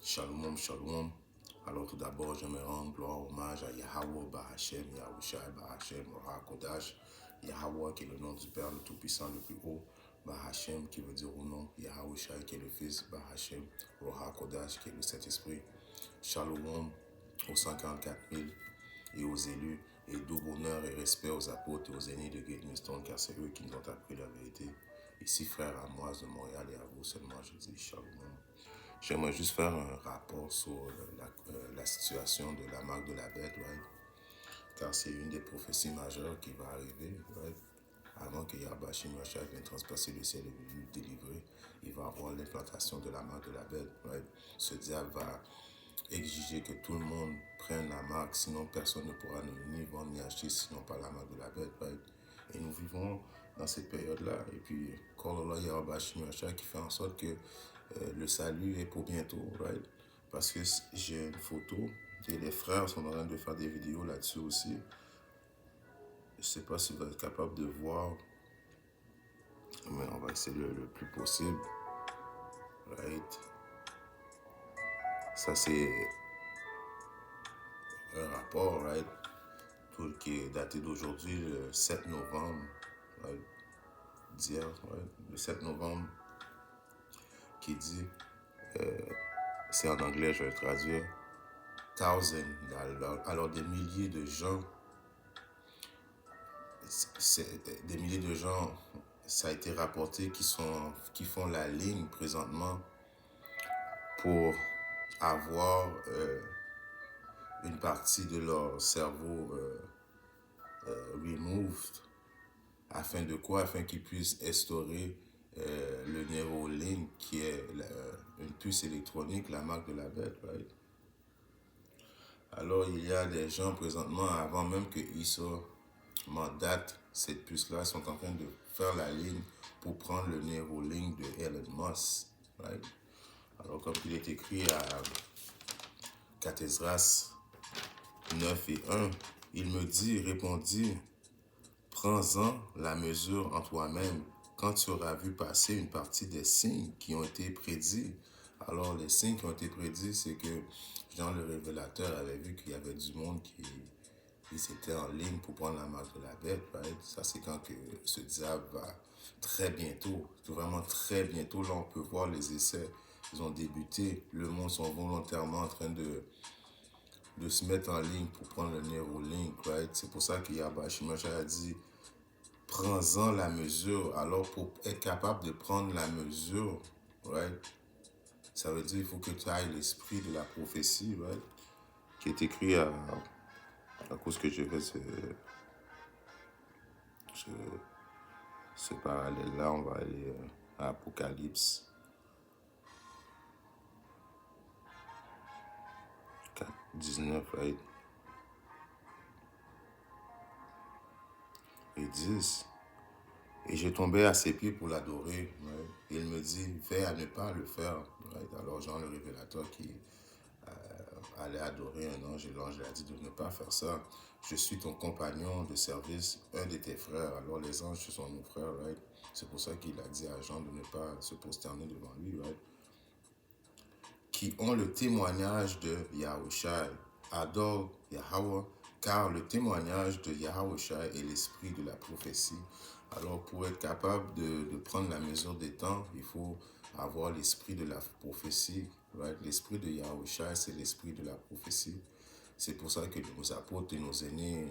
Shalom, shalom. Alors tout d'abord, je me rends gloire, hommage à Yahweh, Bahashem, Yahushai, Bahashem, Ra Kodash. Yahweh qui est le nom du Père le Tout-Puissant, le plus haut. Bahashem qui veut dire au nom. Yahushai qui est le Fils. Bahashem, Ra Kodash qui est le Saint-Esprit. Shalom aux 144 000 et aux élus. Et double honneur et respect aux apôtres et aux aînés de Great Millstone, car c'est eux qui nous ont appris la vérité. Ici, frère Amoise de Montréal, et à vous seulement, je dis shalom. J'aimerais juste faire un rapport sur la situation de la marque de la bête, right? Car c'est une des prophéties majeures qui va arriver, right? Avant que Yahweh Shemashah vienne transpasser le ciel et le délivrer, il va avoir l'implantation de la marque de la bête, right? Ce diable va exiger que tout le monde prenne la marque, sinon personne ne pourra ni vendre ni acheter sinon pas la marque de la bête, right? Et nous vivons dans cette période-là. Et puis, Kolola Yahweh Shemashah qui fait en sorte que le salut est pour bientôt, right? Parce que j'ai une photo et les frères sont en train de faire des vidéos là-dessus aussi. Je ne sais pas si vous êtes capable de voir, mais on va essayer le plus possible, right? Ça, c'est un rapport, right? Tout qui est daté d'aujourd'hui, le 7 novembre, right? D'hier, right? Le 7 novembre, qui dit, c'est en anglais, je vais le traduire, thousand, alors des milliers de gens, des milliers de gens, ça a été rapporté qui font la ligne présentement pour avoir une partie de leur cerveau removed. Afin de quoi? Afin qu'ils puissent instaurer le Neuralink, qui est une puce électronique, la marque de la bête, right? Alors, il y a des gens présentement, avant même que ISO mandate cette puce-là, sont en train de faire la ligne pour prendre le Neuralink de Elon Musk, right? Alors, comme il est écrit à Cathésras 9 et 1, il me dit, répondit, prends-en la mesure en toi-même quand tu auras vu passer une partie des signes qui ont été prédits. Alors, les signes qui ont été prédits, c'est que Jean le Révélateur avait vu qu'il y avait du monde qui s'était en ligne pour prendre la marque de la bête, right? Ça, c'est quand que ce diable va très bientôt, vraiment très bientôt. Là, on peut voir les essais. Ils ont débuté. Le monde sont volontairement en train de se mettre en ligne pour prendre le Neuralink, right? C'est pour ça que Yahweh Shemashah a dit, prends-en la mesure. Alors, pour être capable de prendre la mesure, right? Ça veut dire qu'il faut que tu ailles l'esprit de la prophétie, right? Qui est écrit à cause que je fais ce parallèle-là, on va aller à Apocalypse 4, 19, right? Et 10. Et j'ai tombé à ses pieds pour l'adorer. Right? Et il me dit, fais à ne pas le faire. Right? Alors Jean le Révélateur qui allait adorer un ange, et l'ange lui a dit de ne pas faire ça. Je suis ton compagnon de service, un de tes frères. Alors les anges sont nos frères, right? C'est pour ça qu'il a dit à Jean de ne pas se prosterner devant lui, right? Qui ont le témoignage de Yahushai. Adore Yahweh, car le témoignage de Yahushai est l'esprit de la prophétie. Alors, pour être capable de prendre la mesure des temps, il faut avoir l'esprit de la prophétie. Right? L'esprit de Yahushai, c'est l'esprit de la prophétie. C'est pour ça que nos apôtres et nos aînés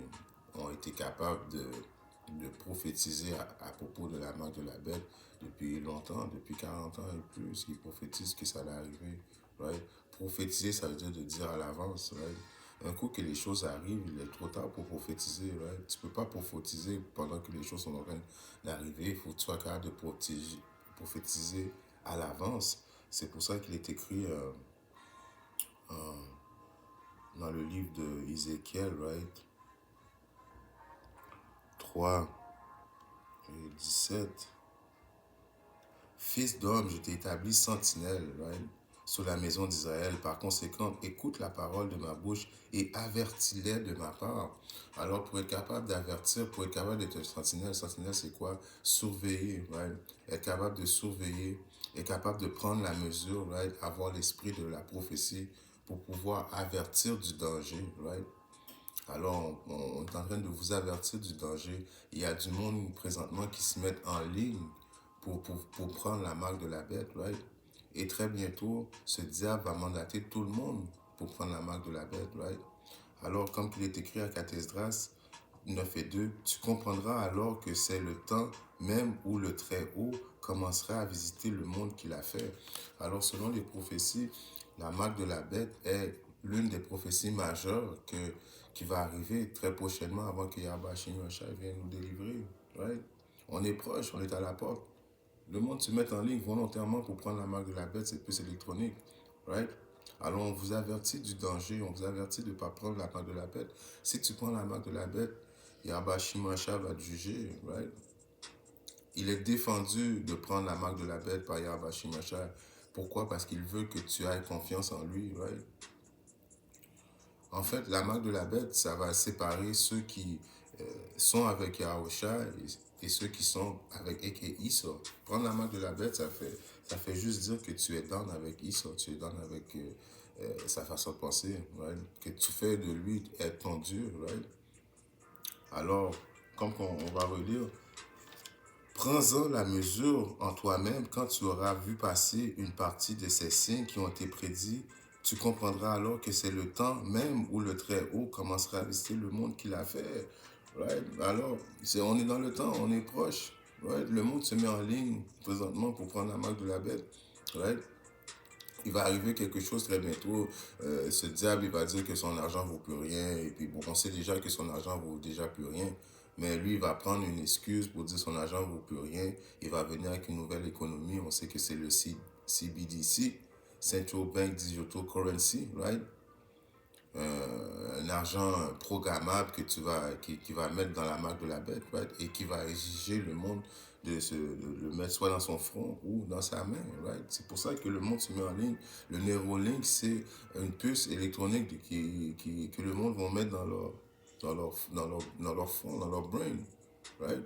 ont été capables de prophétiser à propos de la marque de la bête depuis longtemps, depuis 40 ans et plus. Ils prophétisent que ça allait arriver. Right? Prophétiser, ça veut dire de dire à l'avance. Right? Un coup que les choses arrivent, il est trop tard pour prophétiser. Right? Tu ne peux pas prophétiser pendant que les choses sont en train d'arriver. Il faut que tu sois capable de prophétiser à l'avance. C'est pour ça qu'il est écrit dans le livre de Ézéchiel, right? 3 et 17. Fils d'homme, je t'ai établi sentinelle, right? Sur la maison d'Israël. Par conséquent, écoute la parole de ma bouche et avertis-les de ma part. Alors, pour être capable d'avertir, pour être capable d'être un sentinelle, c'est quoi? Surveiller, right? Être capable de surveiller est capable de prendre la mesure, right? Avoir l'esprit de la prophétie pour pouvoir avertir du danger, right? Alors, on est en train de vous avertir du danger. Il y a du monde présentement qui se met en ligne pour prendre la marque de la bête, right? Et très bientôt, ce diable va mandater tout le monde pour prendre la marque de la bête, right? Alors, comme il est écrit à Cathesdras 9 et 2, tu comprendras alors que c'est le temps même où le Très-Haut commencera à visiter le monde qu'il a fait. Alors, selon les prophéties, la marque de la bête est l'une des prophéties majeures qui va arriver très prochainement avant que Yahweh Shimashai vienne nous délivrer. Right? On est proche, on est à la porte. Le monde se met en ligne volontairement pour prendre la marque de la bête, c'est plus électronique. Right? Alors on vous avertit du danger, on vous avertit de ne pas prendre la marque de la bête. Si tu prends la marque de la bête, Yahweh Shimashai va te juger. Right? Il est défendu de prendre la marque de la bête par Yahweh Shimashai. Pourquoi? Parce qu'il veut que tu aies confiance en lui. Right? En fait, la marque de la bête, ça va séparer ceux qui sont avec Yahusha et ceux qui sont avec Eke Issa. Prendre la marque de la bête, ça fait juste dire que tu es down avec Issa, tu es down avec sa façon de penser, right? Que tu fais de lui être ton Dieu. Right? Alors, comme on va relire, prends-en la mesure en toi-même quand tu auras vu passer une partie de ces signes qui ont été prédits. Tu comprendras alors que c'est le temps même où le Très-Haut commencera à visiter le monde qu'il a fait. Right? Alors, on est dans le temps, on est proche. Right? Le monde se met en ligne présentement pour prendre la marque de la bête. Right? Il va arriver quelque chose très bientôt. Ce diable, il va dire que son argent vaut plus rien. Et puis, bon, on sait déjà que son argent vaut déjà plus rien. Mais lui, il va prendre une excuse pour dire que son argent vaut plus rien. Il va venir avec une nouvelle économie. On sait que c'est le CBDC, Central Bank Digital Currency, right? Un argent programmable que qui va mettre dans la marque de la bête, right? Et qui va exiger le monde de le mettre soit dans son front ou dans sa main, right? C'est pour ça que le monde se met en ligne. Le Neuralink, c'est une puce électronique que le monde va mettre dans leur front, dans leur brain, right?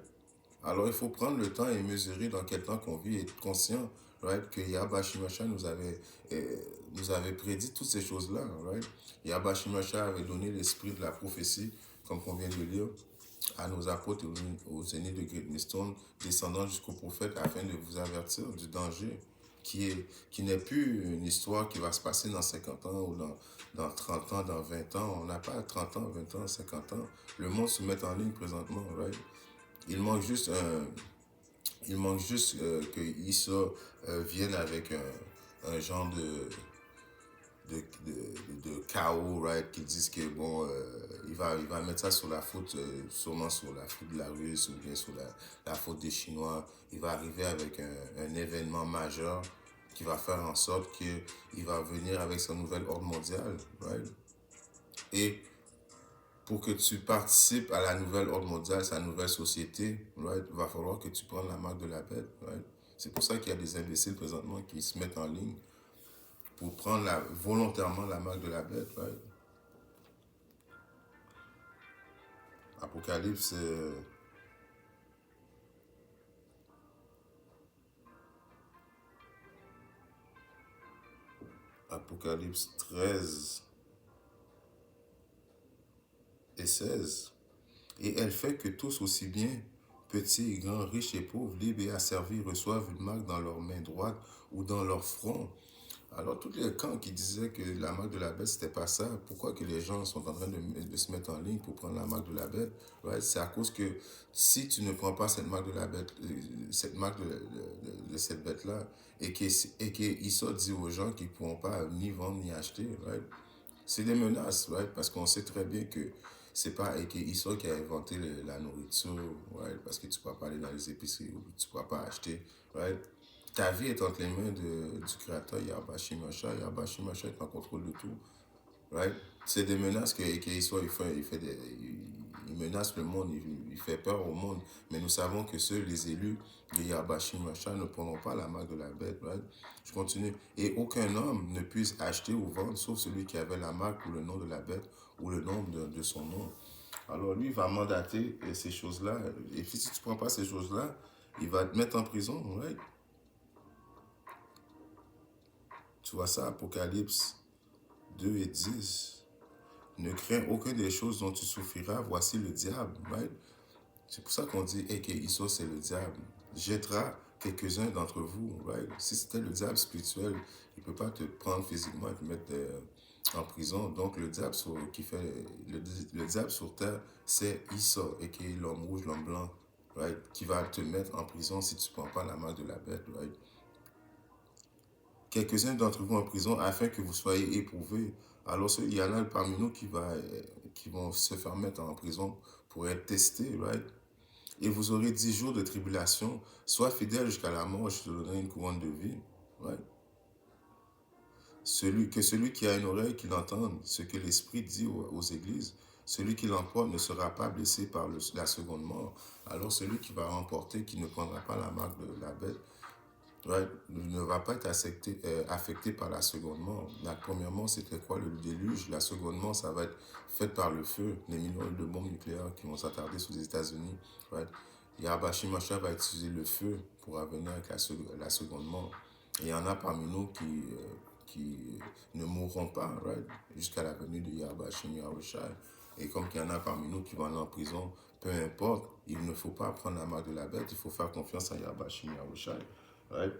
Alors, il faut prendre le temps et mesurer dans quel temps qu'on vit et être conscient, right, que Yahweh Shimashai nous avait prédit toutes ces choses-là, right? Yahweh Shimashai avait donné l'esprit de la prophétie, comme on vient de lire, à nos apôtres et aux aînés de Great Millstone, descendant jusqu'au prophète, afin de vous avertir du danger qui n'est plus une histoire qui va se passer dans 50 ans ou dans 30 ans, dans 20 ans. On n'a pas 30 ans, 20 ans, 50 ans. Le monde se met en ligne présentement, right? Il manque juste que Issa vienne avec un genre de chaos, right? Qu'ils disent que bon, il va mettre ça sur la faute, sûrement sur la faute de la Russe ou bien sur la faute des Chinois. Il va arriver avec un événement majeur qui va faire en sorte qu'il va venir avec sa nouvelle ordre mondiale, right? Et pour que tu participes à la nouvelle ordre mondiale, sa nouvelle société, right, il va falloir que tu prennes la marque de la bête. Right? C'est pour ça qu'il y a des imbéciles présentement qui se mettent en ligne pour prendre volontairement la marque de la bête. Right? Apocalypse, Apocalypse 13 et 16. Et elle fait que tous, aussi bien petits et grands, riches et pauvres, libres et asservis, reçoivent une marque dans leur main droite ou dans leur front. Alors, tous les camps qui disaient que la marque de la bête, c'était pas ça, pourquoi que les gens sont en train de se mettre en ligne pour prendre la marque de la bête? Right? C'est à cause que si tu ne prends pas cette marque de la bête, cette marque de cette bête-là, et qu'Issa dit aux gens qu'ils ne pourront pas ni vendre ni acheter, right? C'est des menaces, right? Parce qu'on sait très bien que c'est pas Issa qui a inventé la nourriture, right? Parce que tu ne pourras pas aller dans les épiceries ou tu ne pourras pas acheter, right? Ta vie est entre les mains du créateur Yahweh Shimashai. Yahweh Shimashai est en contrôle de tout. Right? C'est des menaces soit il menace le monde, il fait peur au monde. Mais nous savons que seuls les élus de Yahweh Shimashai ne prendront pas la marque de la bête. Right? Je continue. Et aucun homme ne puisse acheter ou vendre sauf celui qui avait la marque ou le nom de la bête ou le nom de son nom. Alors lui, il va mandater ces choses-là. Et si tu ne prends pas ces choses-là, il va te mettre en prison. Right? Tu vois ça, Apocalypse 2 et 10. Ne crains aucune des choses dont tu souffriras, voici le diable, right? C'est pour ça qu'on dit hey, que Iso, c'est le diable. Jettera quelques-uns d'entre vous, right? Si c'était le diable spirituel, il ne peut pas te prendre physiquement et te mettre en prison. Donc, le diable le diable sur terre, c'est Iso, et qui est l'homme rouge, l'homme blanc, right? Qui va te mettre en prison si tu ne prends pas la marque de la bête, right? Quelques-uns d'entre vous en prison afin que vous soyez éprouvés. Alors, il y en a parmi nous qui vont se faire mettre en prison pour être testés, right? Et vous aurez 10 jours de tribulation. Sois fidèle jusqu'à la mort, je te donnerai une couronne de vie. Ouais. Celui qui a une oreille, qu'il entende ce que l'Esprit dit aux églises. Celui qui l'emporte ne sera pas blessé par la seconde mort. Alors celui qui va remporter, qui ne prendra pas la marque de la bête, ouais, ne va pas être affecté par la seconde mort. La première mort, c'était quoi? Le déluge. La seconde mort, ça va être fait par le feu. Les millions de bombes nucléaires qui vont s'attarder sur les États-Unis. Right? Yahweh Mashiach va utiliser le feu pour venir avec la seconde mort. Et il y en a parmi nous qui ne mourront pas, right? Jusqu'à la venue de Yahweh Mashiach. Et comme il y en a parmi nous qui vont aller en prison, peu importe, il ne faut pas prendre la marque de la bête, il faut faire confiance à Yahweh Mashiach. Right?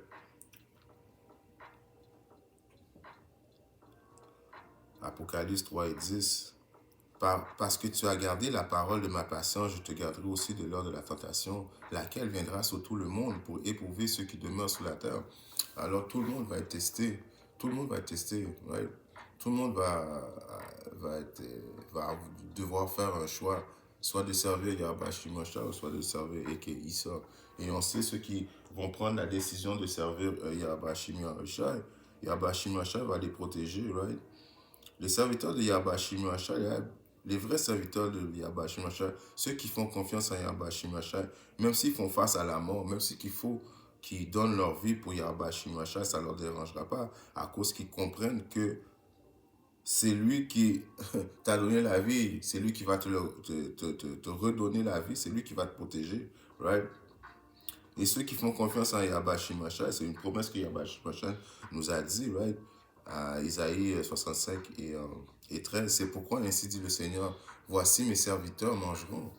Apocalypse 3 et 10. Parce que tu as gardé la parole de ma patience, je te garderai aussi de l'heure de la tentation, laquelle viendra sur tout le monde pour éprouver ceux qui demeurent sur la terre. Alors tout le monde va être testé. Tout le monde va être testé. Right? Tout le monde va devoir faire un choix, soit de servir Yahweh Shimosha ou soit de servir Eke Issa. Et on sait ceux qui vont prendre la décision de servir Yahweh Shimosha. Yahweh Shimosha va les protéger, right? Les serviteurs de Yahweh Shimosha, les vrais serviteurs de Yahweh Shimosha, ceux qui font confiance à Yahweh Shimosha, même s'ils font face à la mort, même s'il faut qu'ils donnent leur vie pour Yahweh Shimosha, ça ne leur dérangera pas, à cause qu'ils comprennent que c'est lui qui t'a donné la vie, c'est lui qui va te redonner la vie, c'est lui qui va te protéger, right? Et ceux qui font confiance en Yahweh Shimosha, c'est une promesse que Yahweh Shimosha nous a dit, right? À Isaïe 65 et 13. C'est pourquoi ainsi dit le Seigneur, voici mes serviteurs mangeront.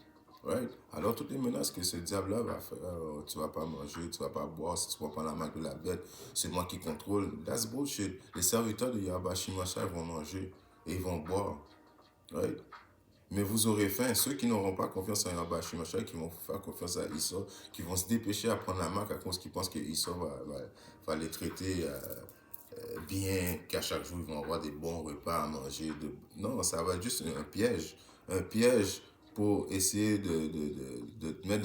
Right? Alors toutes les menaces que ce diable-là va faire, tu ne vas pas manger, tu ne vas pas boire, si tu ne prends pas la marque de la bête, c'est moi qui contrôle. That's bullshit. Les serviteurs de Yahweh Shimosha vont manger et ils vont boire. Right? Mais vous aurez faim. Ceux qui n'auront pas confiance en Yahweh Shimosha, qui vont faire confiance à Issa, qui vont se dépêcher à prendre la marque à cause qu'ils pensent que Issa va les traiter bien, qu'à chaque jour, ils vont avoir des bons repas à manger. Non, ça va être juste un piège. Un piège pour essayer de te mettre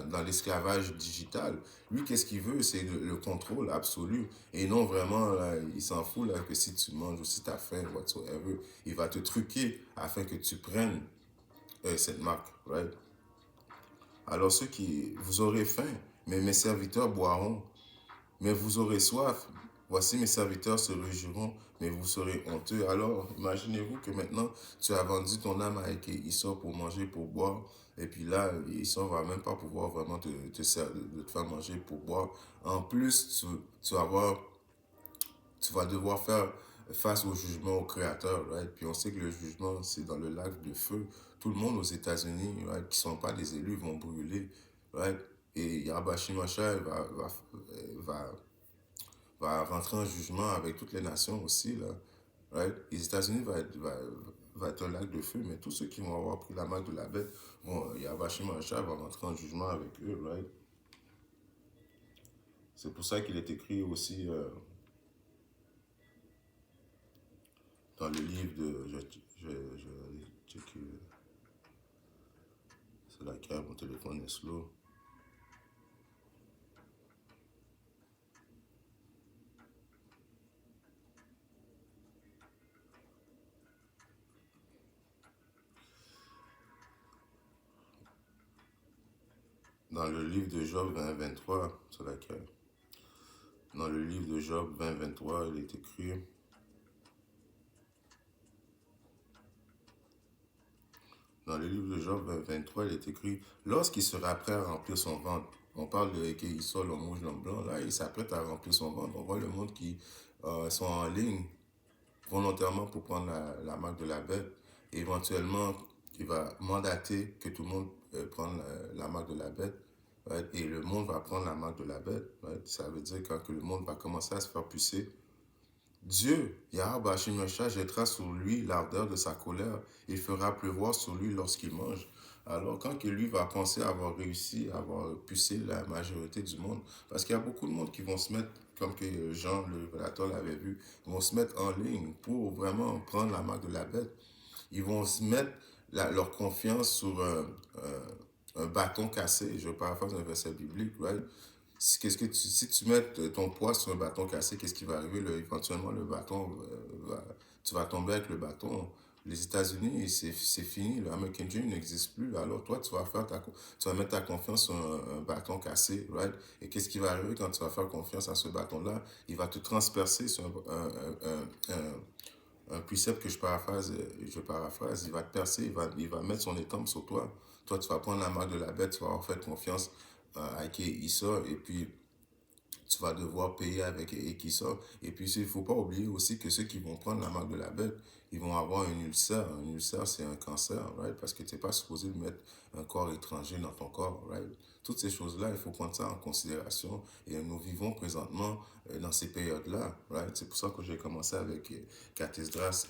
dans l'esclavage digital. Lui, qu'est-ce qu'il veut? C'est le contrôle absolu. Et non, vraiment, là, il s'en fout là, que si tu manges ou si tu as faim, whatsoever, il va te truquer afin que tu prennes cette marque. Right? Alors, vous aurez faim, mais mes serviteurs boiront. Mais vous aurez soif. Voici mes serviteurs se réjouiront, mais vous serez honteux. Alors, imaginez-vous que maintenant, tu as vendu ton âme avec Issa pour manger, pour boire. Et puis là, Issa ne va même pas pouvoir vraiment te faire manger pour boire. En plus, tu vas devoir faire face au jugement au Créateur. Right? Puis on sait que le jugement, c'est dans le lac de feu. Tout le monde aux États-Unis, right, qui ne sont pas des élus, vont brûler. Right? Et Yahweh Shimosha va rentrer en jugement avec toutes les nations aussi. Là, right? Les États-Unis va être un lac de feu, mais tous ceux qui vont avoir pris la marque de la bête, Yahweh Shimosha va rentrer en jugement avec eux. Right? C'est pour ça qu'il est écrit aussi dans le livre de... Je vais checker. C'est laquelle, mon téléphone est slow. Dans le livre de Job 20-23, c'est laquelle? Dans le livre de Job 20-23, il est écrit... Dans le livre de Job 23, il est écrit « Lorsqu'il sera prêt à remplir son ventre », on parle de Eke Issa, l'homme rouge, l'homme blanc, là, il s'apprête à remplir son ventre. On voit le monde qui sont en ligne volontairement pour prendre la marque de la bête. Et éventuellement, il va mandater que tout le monde prenne la marque de la bête. Right? Et le monde va prendre la marque de la bête. Right? Ça veut dire quand que le monde va commencer à se faire pousser, Dieu, Yahweh Hashim Yahshua, jettera sur lui l'ardeur de sa colère. Il fera pleuvoir sur lui lorsqu'il mange. Alors, quand que lui va penser avoir réussi, avoir poussé la majorité du monde, parce qu'il y a beaucoup de monde qui vont se mettre, comme que Jean le révélateur l'avait vu, vont se mettre en ligne pour vraiment prendre la marque de la bête. Ils vont se mettre leur confiance sur un bâton cassé. Je paraphrase un verset biblique, right? Si tu mets ton poids sur un bâton cassé, qu'est-ce qui va arriver? Éventuellement, le bâton, tu vas tomber avec le bâton. Les États-Unis, c'est fini. Le American Dream n'existe plus. Alors, toi, tu vas mettre ta confiance sur un bâton cassé, right? Et qu'est-ce qui va arriver quand tu vas faire confiance à ce bâton-là? Il va te transpercer sur un précepte que je paraphrase, il va te percer, il va mettre son étampe sur toi. Toi, tu vas prendre la marque de la bête, tu vas avoir fait confiance à Issa, et puis tu vas devoir payer avec Ekissa. Et puis, il ne faut pas oublier aussi que ceux qui vont prendre la marque de la bête, ils vont avoir un ulcère. Un ulcère, c'est un cancer, right? Parce que tu n'es pas supposé mettre un corps étranger dans ton corps, right? Toutes ces choses-là, il faut prendre ça en considération. Et nous vivons présentement dans ces périodes-là, right? C'est pour ça que j'ai commencé avec Cathesdras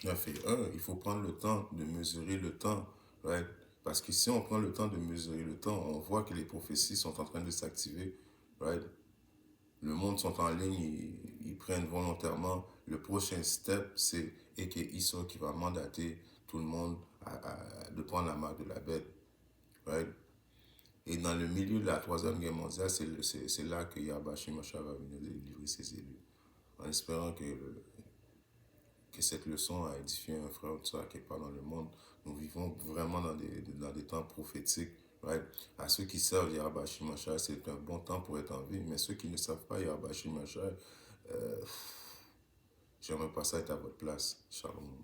9 et 1. Il faut prendre le temps de mesurer le temps, right? Parce que si on prend le temps de mesurer le temps, on voit que les prophéties sont en train de s'activer, right? Le monde sont en ligne, ils prennent volontairement. Le prochain step, c'est Eke Issa qui va mandater tout le monde de prendre la marque de la bête. Right? Et dans le milieu de la Troisième Guerre mondiale, c'est là que Yabashi Masha va venir délivrer ses élus. En espérant que cette leçon a édifié un frère ou soeur quelque part dans le monde. Nous vivons vraiment dans des temps prophétiques. Right? À ceux qui servent Yahweh Shimashai, c'est un bon temps pour être en vie. Mais ceux qui ne savent pas Yahweh Shimashai, j'aimerais pas ça être à votre place. Shalom.